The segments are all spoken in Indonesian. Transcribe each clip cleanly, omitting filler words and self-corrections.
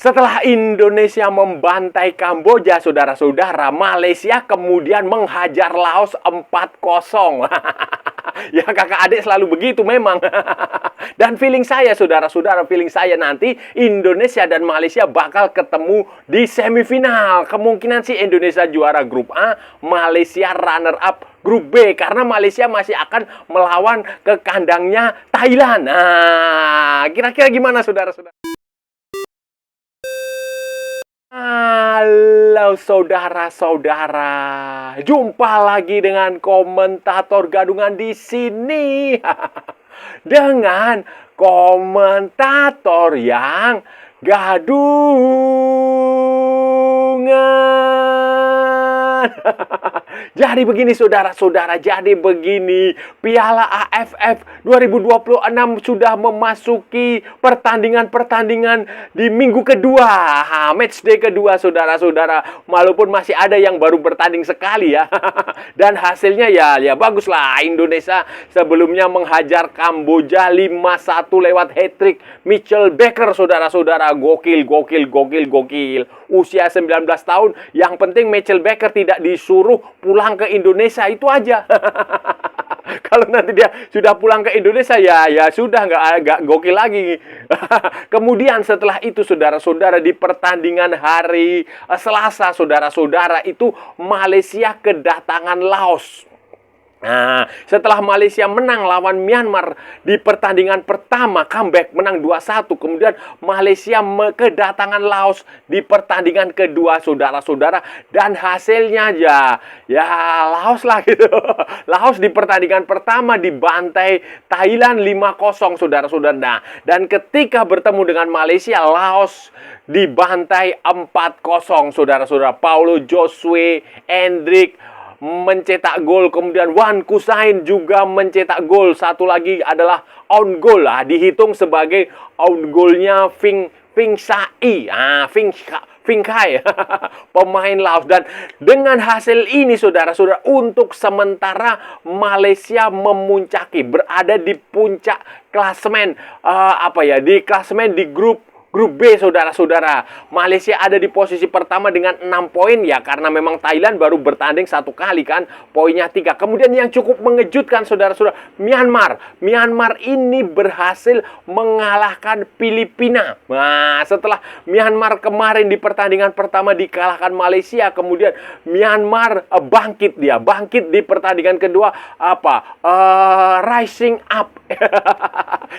Setelah Indonesia membantai Kamboja, saudara-saudara, Malaysia kemudian menghajar Laos 4-0. Ya, kakak adik selalu begitu memang. Dan feeling saya, saudara-saudara, feeling saya nanti Indonesia dan Malaysia bakal ketemu di semifinal. Kemungkinan sih Indonesia juara grup A, Malaysia runner up grup B. Karena Malaysia masih akan melawan ke kandangnya Thailand. Nah, kira-kira gimana, saudara-saudara? Halo saudara-saudara, jumpa lagi dengan komentator gadungan di sini. Dengan komentator yang gadungan. Jadi begini saudara-saudara, jadi begini, Piala AFF 2026 sudah memasuki pertandingan-pertandingan di minggu kedua, match day kedua saudara-saudara. Walaupun masih ada yang baru bertanding sekali ya. Dan hasilnya ya baguslah. Indonesia sebelumnya menghajar Kamboja 5-1 lewat hat-trick Mitchell Baker saudara-saudara. Gokil. Usia 19 tahun, yang penting Mitchell Baker tidak disuruh pulang ke Indonesia, itu aja. Kalau nanti dia sudah pulang ke Indonesia ya sudah nggak gokil lagi. Kemudian setelah itu saudara-saudara, di pertandingan hari Selasa saudara-saudara, itu Malaysia kedatangan Laos. Nah, setelah Malaysia menang lawan Myanmar di pertandingan pertama, comeback menang 2-1. Kemudian Malaysia kedatangan Laos di pertandingan kedua saudara-saudara, dan hasilnya ya Laos lah gitu. Laos di pertandingan pertama dibantai Thailand 5-0 saudara-saudara. Nah, dan ketika bertemu dengan Malaysia, Laos dibantai 4-0 saudara-saudara. Paulo Josue Hendrik mencetak gol, kemudian Wan Kusain juga mencetak gol. Satu lagi adalah own goal lah, dihitung sebagai own goalnya Fing Sai, Fing Kai, pemain Laos. Dan dengan hasil ini saudara-saudara, untuk sementara Malaysia memuncaki, berada di puncak klasemen di klasemen di grup B saudara-saudara. Malaysia ada di posisi pertama dengan 6 poin ya, karena memang Thailand baru bertanding 1 kali kan, poinnya 3. Kemudian yang cukup mengejutkan saudara-saudara, Myanmar ini berhasil mengalahkan Filipina. Nah, setelah Myanmar kemarin di pertandingan pertama dikalahkan Malaysia, kemudian Myanmar bangkit di pertandingan kedua, rising up.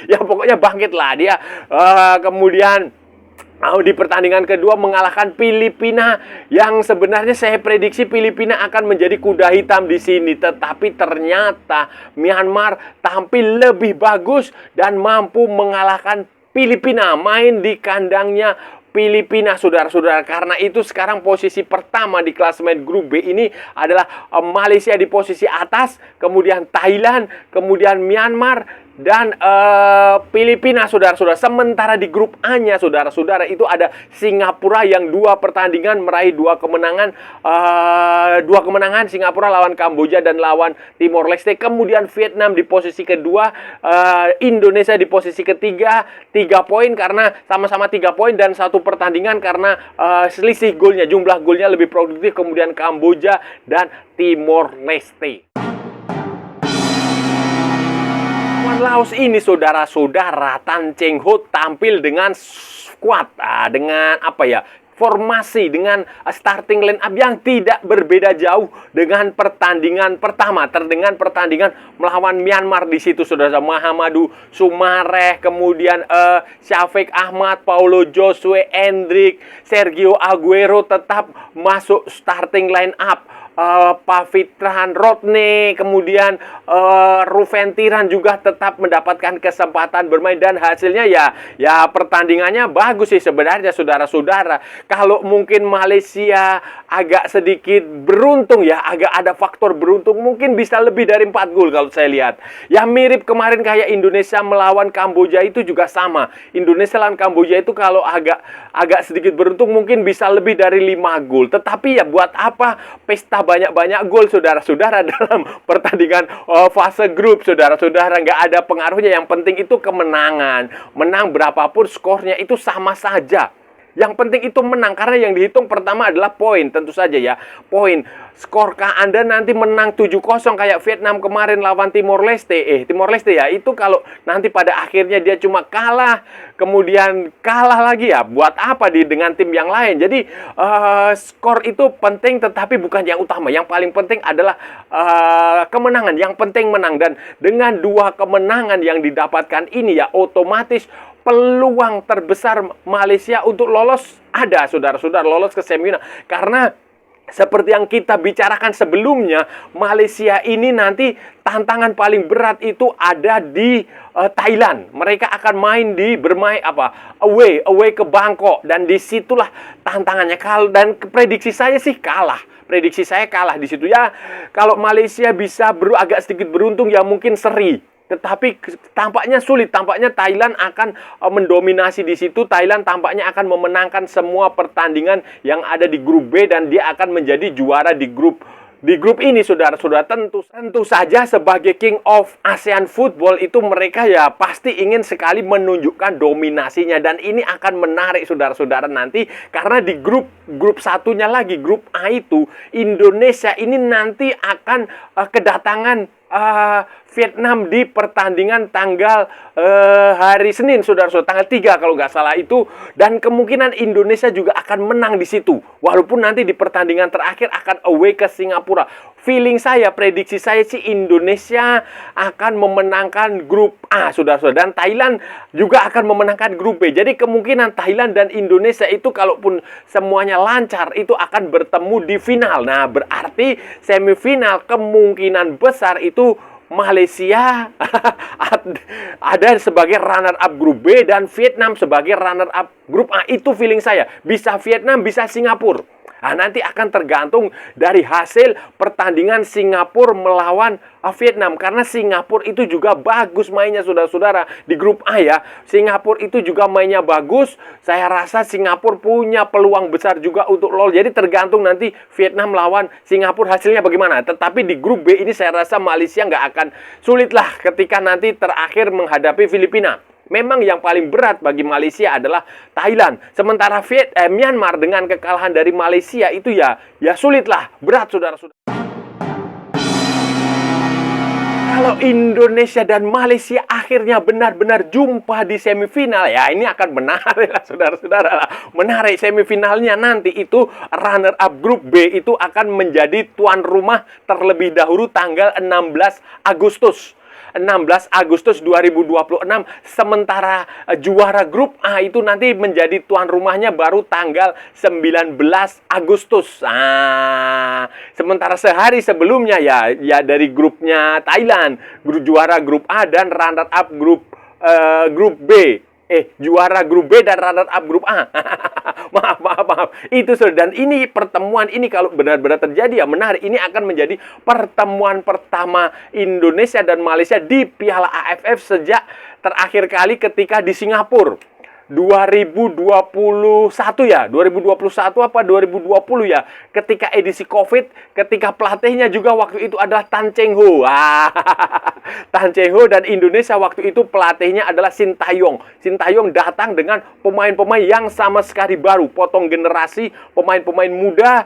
Ya pokoknya bangkit lah dia. Kemudian di pertandingan kedua mengalahkan Filipina, yang sebenarnya saya prediksi Filipina akan menjadi kuda hitam di sini, tetapi ternyata Myanmar tampil lebih bagus dan mampu mengalahkan Filipina, main di kandangnya Filipina saudara-saudara. Karena itu sekarang posisi pertama di klasemen grup B ini adalah Malaysia di posisi atas, kemudian Thailand, kemudian Myanmar, dan Filipina saudara-saudara. Sementara di grup A-nya saudara-saudara itu ada Singapura yang 2 pertandingan meraih 2 kemenangan, Singapura lawan Kamboja dan lawan Timor Leste. Kemudian Vietnam di posisi kedua, Indonesia di posisi ketiga 3 poin karena sama-sama 3 poin dan 1 pertandingan karena selisih golnya, jumlah golnya lebih produktif. Kemudian Kamboja dan Timor Leste. Laos ini saudara-saudara, Tan Cheng Ho tampil dengan squad, dengan formasi, dengan starting line up yang tidak berbeda jauh dengan pertandingan pertama, dengan pertandingan melawan Myanmar. Di situ saudara, Mahamadou Soumaré, kemudian Syafiq Ahmad, Paulo Josue Hendrik, Sergio Aguero tetap masuk starting line up. Pavitran Rodney, kemudian Ruven Tiran juga tetap mendapatkan kesempatan bermain, dan hasilnya ya pertandingannya bagus sih sebenarnya saudara-saudara. Kalau mungkin Malaysia agak sedikit beruntung ya, agak ada faktor beruntung, mungkin bisa lebih dari 4 gol kalau saya lihat. Ya mirip kemarin kayak Indonesia melawan Kamboja, itu juga sama. Indonesia lawan Kamboja itu kalau agak sedikit beruntung mungkin bisa lebih dari 5 gol. Tetapi ya buat apa pesta banyak-banyak gol saudara-saudara dalam pertandingan fase grup saudara-saudara, nggak ada pengaruhnya. Yang penting itu kemenangan. Menang berapapun skornya itu sama saja. Yang penting itu menang, karena yang dihitung pertama adalah poin, tentu saja ya. Poin. Skorkah Anda nanti menang 7-0 kayak Vietnam kemarin lawan Timor Leste? Timor Leste ya, itu kalau nanti pada akhirnya dia cuma kalah, kemudian kalah lagi ya, buat apa dengan tim yang lain? Jadi, skor itu penting, tetapi bukan yang utama. Yang paling penting adalah kemenangan. Yang penting menang. Dan dengan 2 kemenangan yang didapatkan ini ya, otomatis peluang terbesar Malaysia untuk lolos ada, saudara-saudara, lolos ke semifinal. Karena seperti yang kita bicarakan sebelumnya, Malaysia ini nanti tantangan paling berat itu ada di Thailand. Mereka akan bermain away ke Bangkok, dan disitulah tantangannya. Dan prediksi saya sih kalah. Prediksi saya kalah di situ ya. Kalau Malaysia bisa agak sedikit beruntung ya mungkin seri. Tetapi tampaknya sulit, tampaknya Thailand akan mendominasi di situ. Thailand tampaknya akan memenangkan semua pertandingan yang ada di grup B, dan dia akan menjadi juara di grup ini, saudara-saudara. Tentu saja sebagai King of ASEAN Football itu mereka ya pasti ingin sekali menunjukkan dominasinya, dan ini akan menarik, saudara-saudara, nanti karena di grup satunya lagi, grup A itu Indonesia ini nanti akan kedatangan Vietnam di pertandingan tanggal hari Senin, saudara-saudara, tanggal 3 kalau nggak salah itu, dan kemungkinan Indonesia juga akan menang di situ, walaupun nanti di pertandingan terakhir akan away ke Singapura. Feeling saya, prediksi saya sih Indonesia akan memenangkan grup A, saudara-saudara, dan Thailand juga akan memenangkan grup B. Jadi kemungkinan Thailand dan Indonesia itu kalaupun semuanya lancar itu akan bertemu di final. Nah, berarti semifinal kemungkinan besar itu Malaysia ada sebagai runner up grup B dan Vietnam sebagai runner up grup A. Itu feeling saya. Bisa Vietnam, bisa Singapura. Nah, nanti akan tergantung dari hasil pertandingan Singapura melawan Vietnam. Karena Singapura itu juga bagus mainnya, saudara-saudara. Di grup A ya, Singapura itu juga mainnya bagus. Saya rasa Singapura punya peluang besar juga untuk lolos. Jadi tergantung nanti Vietnam lawan Singapura hasilnya bagaimana. Tetapi di grup B ini saya rasa Malaysia nggak akan sulit lah ketika nanti terakhir menghadapi Filipina. Memang yang paling berat bagi Malaysia adalah Thailand. Sementara Myanmar dengan kekalahan dari Malaysia itu ya sulit lah, berat, saudara-saudara. Kalau Indonesia dan Malaysia akhirnya benar-benar jumpa di semifinal, ya ini akan menarik lah, saudara-saudara. Menarik semifinalnya nanti itu runner up grup B itu akan menjadi tuan rumah terlebih dahulu tanggal 16 Agustus. 16 Agustus 2026, sementara juara grup A itu nanti menjadi tuan rumahnya baru tanggal 19 Agustus. Sementara sehari sebelumnya ya dari grupnya Thailand, juara grup A dan runner up grup B. Juara grup B dan runner up grup A. maaf. Itu sudah. Dan ini pertemuan ini kalau benar-benar terjadi ya menarik. Ini akan menjadi pertemuan pertama Indonesia dan Malaysia di Piala AFF sejak terakhir kali ketika di Singapura. 2021 ya, 2021 apa 2020 ya, ketika edisi COVID, ketika pelatihnya juga waktu itu adalah Tan Cheng Ho. Tan Cheng Ho, dan Indonesia waktu itu pelatihnya adalah Sintayong. Sintayong datang dengan pemain-pemain yang sama sekali baru, potong generasi, pemain-pemain muda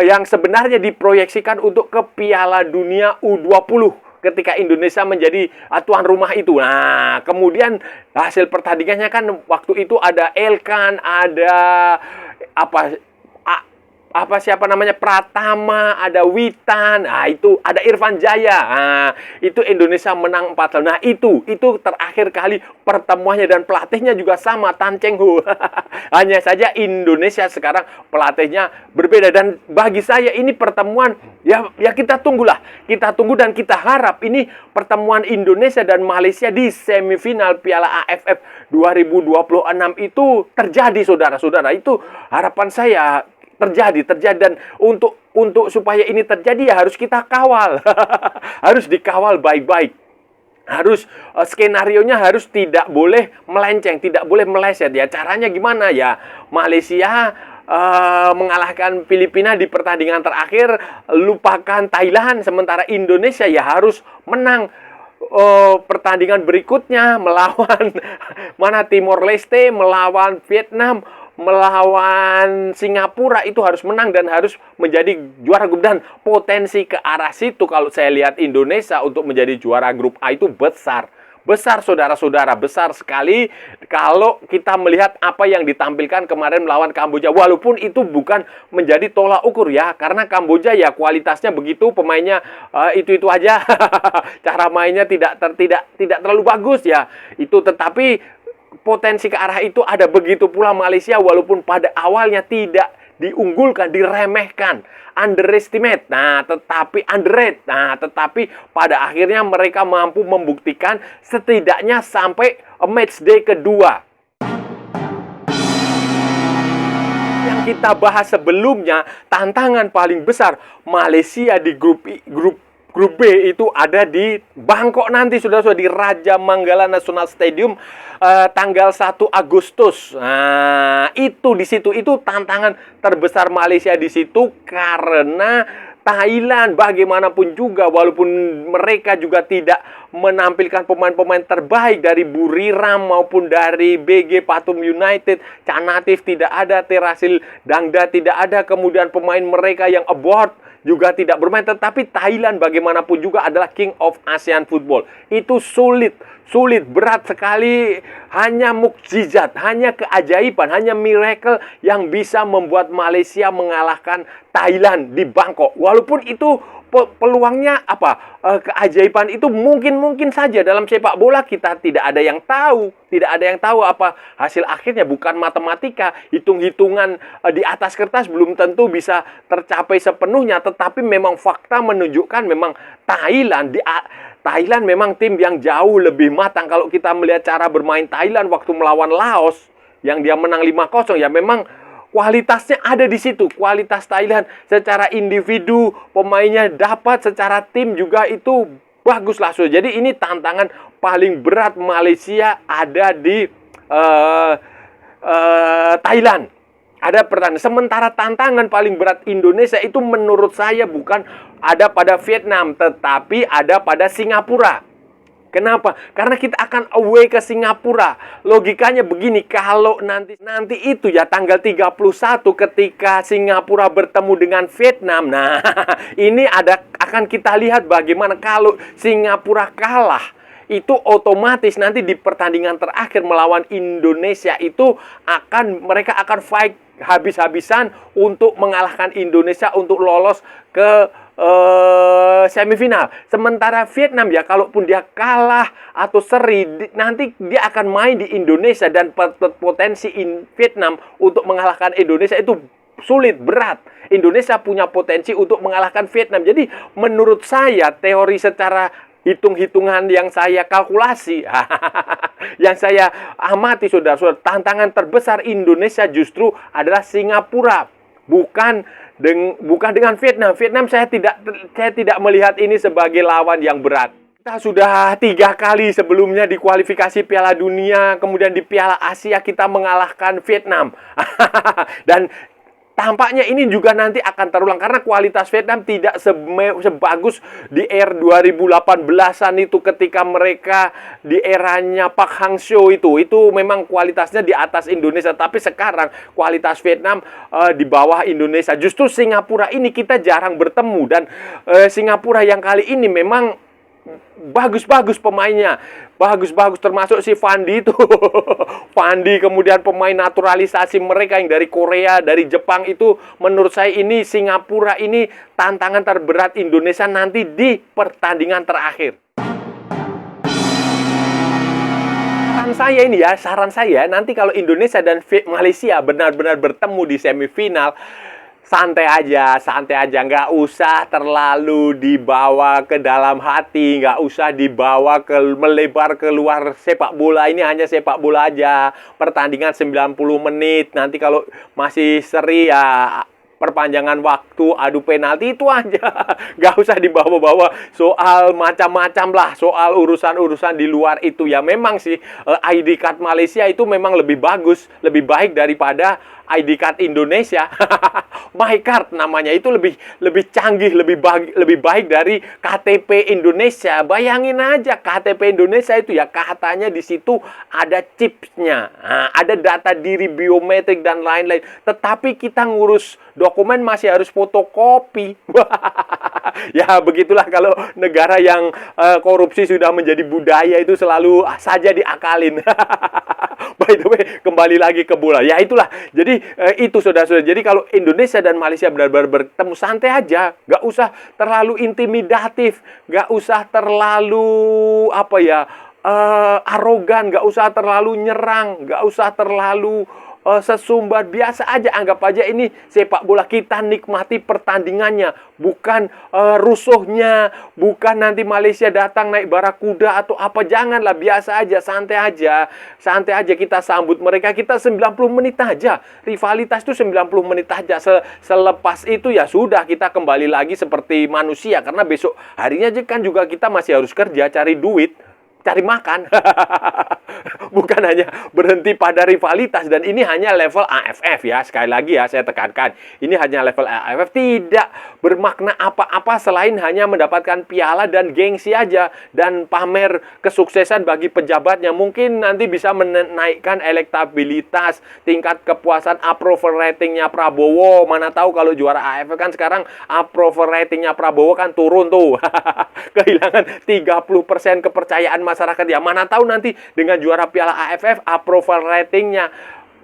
yang sebenarnya diproyeksikan untuk ke Piala Dunia U20. Ketika Indonesia menjadi tuan rumah itu. Nah, kemudian hasil pertandingannya kan waktu itu ada Elkan, ada siapa namanya, Pratama, ada Witan, itu ada Irfan Jaya. Itu Indonesia menang 4-0. Nah, itu terakhir kali pertemuannya, dan pelatihnya juga sama, Tan Cheng Ho. Hanya saja Indonesia sekarang pelatihnya berbeda, dan bagi saya ini pertemuan ya kita tunggulah. Kita tunggu dan kita harap ini pertemuan Indonesia dan Malaysia di semifinal Piala AFF 2026 itu terjadi, saudara-saudara. Itu harapan saya terjadi, dan untuk supaya ini terjadi ya harus kita kawal. Harus dikawal baik-baik. Harus skenarionya harus tidak boleh melenceng, tidak boleh meleset ya. Caranya gimana ya? Malaysia mengalahkan Filipina di pertandingan terakhir, lupakan Thailand, sementara Indonesia ya harus menang pertandingan berikutnya melawan Timor Leste, melawan Vietnam, melawan Singapura itu harus menang dan harus menjadi juara grup, dan potensi ke arah situ kalau saya lihat Indonesia untuk menjadi juara grup A itu besar. Besar, saudara-saudara, besar sekali kalau kita melihat apa yang ditampilkan kemarin melawan Kamboja. Walaupun itu bukan menjadi tolak ukur ya, karena Kamboja ya kualitasnya begitu, pemainnya itu-itu aja. Cara mainnya tidak terlalu bagus ya. Itu, tetapi potensi ke arah itu ada. Begitu pula Malaysia, walaupun pada awalnya tidak diunggulkan, diremehkan, underestimate, underrate. Tetapi pada akhirnya mereka mampu membuktikan setidaknya sampai match day kedua. Yang kita bahas sebelumnya, tantangan paling besar Malaysia di grup B itu ada di Bangkok nanti, saudara-saudara, di Raja Manggala National Stadium tanggal 1 Agustus. Nah, itu di situ itu tantangan terbesar Malaysia di situ, karena Thailand bagaimanapun juga, walaupun mereka juga tidak menampilkan pemain-pemain terbaik dari Buriram maupun dari BG Pathum United, Canatif tidak ada, Terasil Dangda tidak ada, kemudian pemain mereka yang abroad juga tidak bermain, tetapi Thailand bagaimanapun juga adalah King of ASEAN Football. Itu sulit, berat sekali. Hanya mukjizat, hanya keajaiban, hanya miracle yang bisa membuat Malaysia mengalahkan Thailand di Bangkok. Walaupun itu peluangnya keajaiban itu mungkin saja dalam sepak bola, kita tidak ada yang tahu apa hasil akhirnya, bukan matematika, hitung-hitungan di atas kertas belum tentu bisa tercapai sepenuhnya, tetapi memang fakta menunjukkan memang Thailand memang tim yang jauh lebih matang. Kalau kita melihat cara bermain Thailand waktu melawan Laos yang dia menang 5-0, ya memang kualitasnya ada di situ. Kualitas Thailand secara individu pemainnya dapat, secara tim juga itu bagus lah. Jadi ini tantangan paling berat Malaysia ada di Thailand. Ada pertandingan. Sementara tantangan paling berat Indonesia itu menurut saya bukan ada pada Vietnam, tetapi ada pada Singapura. Kenapa? Karena kita akan away ke Singapura. Logikanya begini, kalau nanti itu ya tanggal 31 ketika Singapura bertemu dengan Vietnam. Nah, ini akan kita lihat bagaimana kalau Singapura kalah. Itu otomatis nanti di pertandingan terakhir melawan Indonesia itu mereka akan fight habis-habisan untuk mengalahkan Indonesia untuk lolos ke semifinal. Sementara Vietnam ya, kalaupun dia kalah atau seri, nanti dia akan main di Indonesia, dan potensi Vietnam untuk mengalahkan Indonesia itu sulit, berat. Indonesia punya potensi untuk mengalahkan Vietnam. Jadi menurut saya, teori secara hitung-hitungan yang saya kalkulasi, yang saya amati, saudara-saudara, tantangan terbesar Indonesia justru adalah Singapura, bukan dengan Vietnam. Vietnam saya tidak melihat ini sebagai lawan yang berat. Kita sudah 3 kali sebelumnya di kualifikasi Piala Dunia, kemudian di Piala Asia kita mengalahkan Vietnam. Dan tampaknya ini juga nanti akan terulang, karena kualitas Vietnam tidak sebagus di era 2018-an itu, ketika mereka di eranya Park Hang-seo itu memang kualitasnya di atas Indonesia. Tapi sekarang kualitas Vietnam di bawah Indonesia. Justru Singapura ini kita jarang bertemu, dan Singapura yang kali ini memang bagus-bagus pemainnya, bagus-bagus, termasuk si Fandi itu. Fandi, kemudian pemain naturalisasi mereka yang dari Korea, dari Jepang itu, menurut saya ini Singapura ini tantangan terberat Indonesia nanti di pertandingan terakhir. Saran saya nanti kalau Indonesia dan Malaysia benar-benar bertemu di semifinal, santai aja, nggak usah terlalu dibawa ke dalam hati, nggak usah dibawa melebar keluar sepak bola. Ini hanya sepak bola aja, pertandingan 90 menit, nanti kalau masih seri ya perpanjangan waktu, adu penalti, itu aja. Nggak usah dibawa-bawa soal macam-macam lah, soal urusan-urusan di luar itu. Ya memang sih ID card Malaysia itu memang lebih bagus, lebih baik daripada ID card Indonesia. MyCard namanya, itu lebih canggih, lebih baik dari KTP Indonesia. Bayangin aja KTP Indonesia itu ya, katanya di situ ada chipsnya, ada data diri biometrik dan lain-lain. Tetapi kita ngurus dokumen masih harus fotokopi. Ya begitulah kalau negara yang korupsi sudah menjadi budaya, itu selalu saja diakalin. By the way, kembali lagi ke bola. Ya itulah. Jadi itu saudara-saudara. Jadi kalau Indonesia dan Malaysia benar-benar bertemu, santai aja. Nggak usah terlalu intimidatif. Nggak usah terlalu arogan. Nggak usah terlalu nyerang. Nggak usah terlalu sesumbar. Biasa aja, anggap aja ini sepak bola, kita nikmati pertandingannya, bukan rusuhnya, bukan nanti Malaysia datang naik barakuda atau apa. Janganlah, biasa aja, santai aja kita sambut mereka. Kita 90 menit aja, rivalitas itu 90 menit aja. Selepas itu ya sudah, kita kembali lagi seperti manusia, karena besok harinya kan juga kita masih harus kerja, cari duit, cari makan. Bukan hanya berhenti pada rivalitas. Dan ini hanya level AFF ya. Sekali lagi ya, saya tekankan, ini hanya level AFF, tidak bermakna apa-apa selain hanya mendapatkan piala dan gengsi aja, dan pamer kesuksesan bagi pejabatnya. Mungkin nanti bisa menaikkan elektabilitas, tingkat kepuasan approval ratingnya Prabowo. Mana tahu kalau juara AFF kan sekarang approval ratingnya Prabowo kan turun tuh. Kehilangan 30% kepercayaan masyarakat. Ya mana tahu nanti dengan juara Piala AFF approval ratingnya,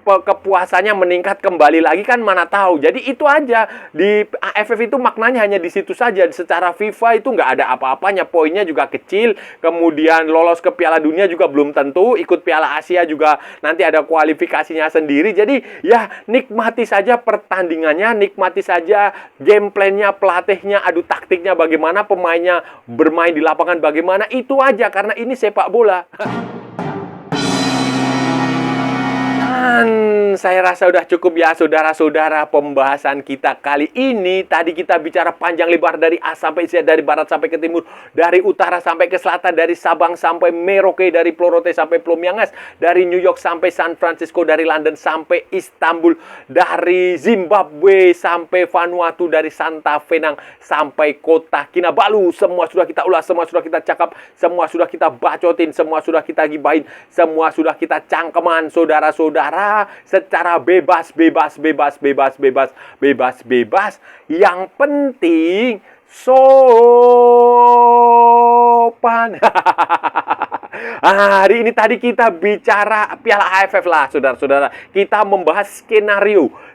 kepuasannya meningkat kembali lagi, kan mana tahu. Jadi itu aja, di AFF itu maknanya hanya di situ saja. Secara FIFA itu nggak ada apa-apanya, poinnya juga kecil. Kemudian lolos ke Piala Dunia juga belum tentu, ikut Piala Asia juga nanti ada kualifikasinya sendiri. Jadi ya nikmati saja pertandingannya, nikmati saja game plan-nya, pelatihnya, adu taktiknya bagaimana, pemainnya bermain di lapangan bagaimana. Itu aja, karena ini sepak bola. Dan saya rasa udah cukup ya saudara-saudara pembahasan kita kali ini. Tadi kita bicara panjang lebar dari A sampai Z, dari barat sampai ke timur, dari utara sampai ke selatan, dari Sabang sampai Merauke, dari Plorote sampai Pulau Miangas, dari New York sampai San Francisco, dari London sampai Istanbul, dari Zimbabwe sampai Vanuatu, dari Santa Fenang sampai kota Kinabalu. Semua sudah kita ulas, semua sudah kita cakap, semua sudah kita bacotin, semua sudah kita gibahin, semua sudah kita cangkeman saudara-saudara, secara bebas. Yang penting sopan. Hari ini tadi kita bicara Piala AFF lah, saudara-saudara. Kita membahas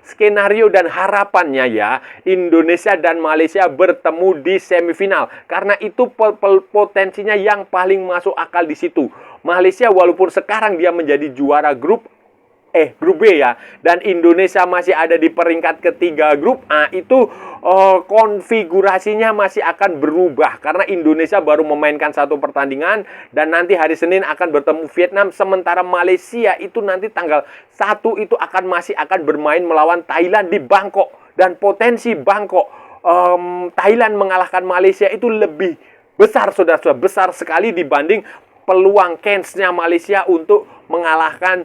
skenario dan harapannya ya, Indonesia dan Malaysia bertemu di semifinal. Karena itu potensinya yang paling masuk akal di situ. Malaysia walaupun sekarang dia menjadi juara grup B ya, dan Indonesia masih ada di peringkat ketiga grup A, itu konfigurasinya masih akan berubah karena Indonesia baru memainkan satu pertandingan dan nanti hari Senin akan bertemu Vietnam, sementara Malaysia itu nanti tanggal 1 itu masih akan bermain melawan Thailand di Bangkok. Dan potensi Bangkok, Thailand mengalahkan Malaysia itu lebih besar, saudara-saudara, besar sekali dibanding peluang chance-nya Malaysia untuk mengalahkan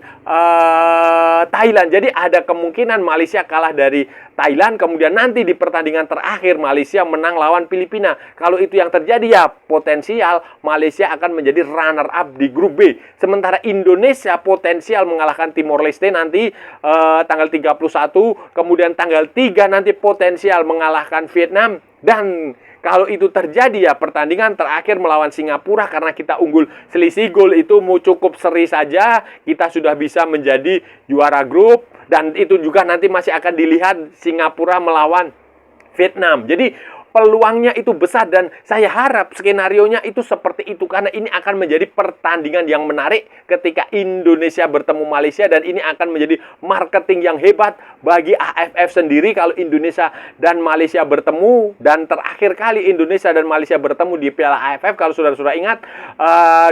Thailand. Jadi ada kemungkinan Malaysia kalah dari Thailand, kemudian nanti di pertandingan terakhir Malaysia menang lawan Filipina. Kalau itu yang terjadi ya potensial Malaysia akan menjadi runner up di grup B. Sementara Indonesia potensial mengalahkan Timor Leste nanti tanggal 31, kemudian tanggal 3 nanti potensial mengalahkan Vietnam. Dan kalau itu terjadi ya pertandingan terakhir melawan Singapura, karena kita unggul selisih gol itu mau cukup seri saja, kita sudah bisa menjadi juara grup. Dan itu juga nanti masih akan dilihat Singapura melawan Vietnam. Jadi peluangnya itu besar dan saya harap skenarionya itu seperti itu, karena ini akan menjadi pertandingan yang menarik ketika Indonesia bertemu Malaysia, dan ini akan menjadi marketing yang hebat bagi AFF sendiri kalau Indonesia dan Malaysia bertemu. Dan terakhir kali Indonesia dan Malaysia bertemu di Piala AFF, kalau saudara-saudara ingat,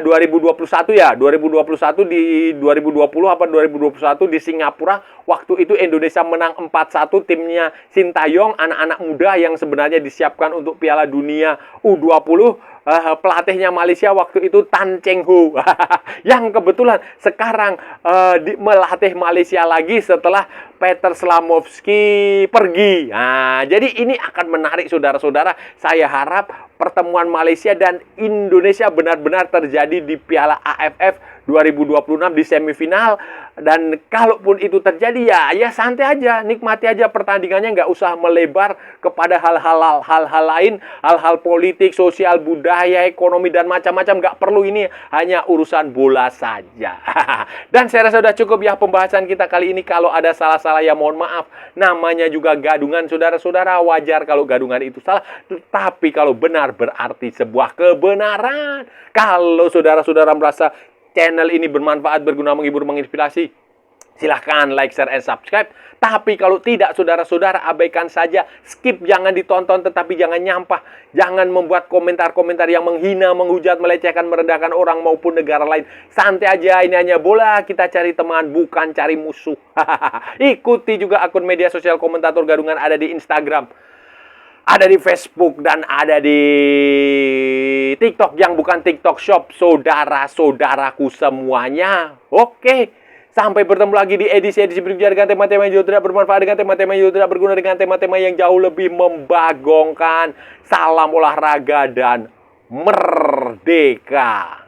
2021 ya, 2021 di 2020 apa 2021 di Singapura. Waktu itu Indonesia menang 4-1, timnya Sintayong, anak-anak muda yang sebenarnya disiapkan untuk Piala Dunia U20. pelatihnya Malaysia waktu itu Tan Cheng Ho yang kebetulan sekarang melatih Malaysia lagi setelah Peter Slamovski pergi. Nah, jadi ini akan menarik saudara-saudara. Saya harap pertemuan Malaysia dan Indonesia benar-benar terjadi di Piala AFF 2026 di semifinal. Dan kalaupun itu terjadi ya santai aja, nikmati aja pertandingannya, nggak usah melebar kepada hal-hal lain, hal-hal politik, sosial, budaya, ekonomi dan macam-macam. Nggak perlu, ini hanya urusan bola saja. Dan saya rasa sudah cukup ya pembahasan kita kali ini. Kalau ada salah-salah ya mohon maaf. Namanya juga gadungan saudara-saudara, wajar kalau gadungan itu salah. Tapi kalau benar berarti sebuah kebenaran. Kalau saudara-saudara merasa channel ini bermanfaat, berguna, menghibur, menginspirasi, silahkan like, share, and subscribe. Tapi kalau tidak, saudara-saudara abaikan saja. Skip, jangan ditonton, tetapi jangan nyampah. Jangan membuat komentar-komentar yang menghina, menghujat, melecehkan, merendahkan orang maupun negara lain. Santai aja, ini hanya bola. Kita cari teman, bukan cari musuh. Ikuti juga akun media sosial komentator gadungan, ada di Instagram, ada di Facebook, dan ada di TikTok yang bukan TikTok Shop, saudara-saudaraku semuanya. Oke, sampai bertemu lagi di edisi-edisi berikutnya dengan tema-tema yang jauh tidak bermanfaat, dengan tema-tema yang jauh tidak berguna, dengan tema-tema yang jauh lebih membagongkan. Salam olahraga dan merdeka.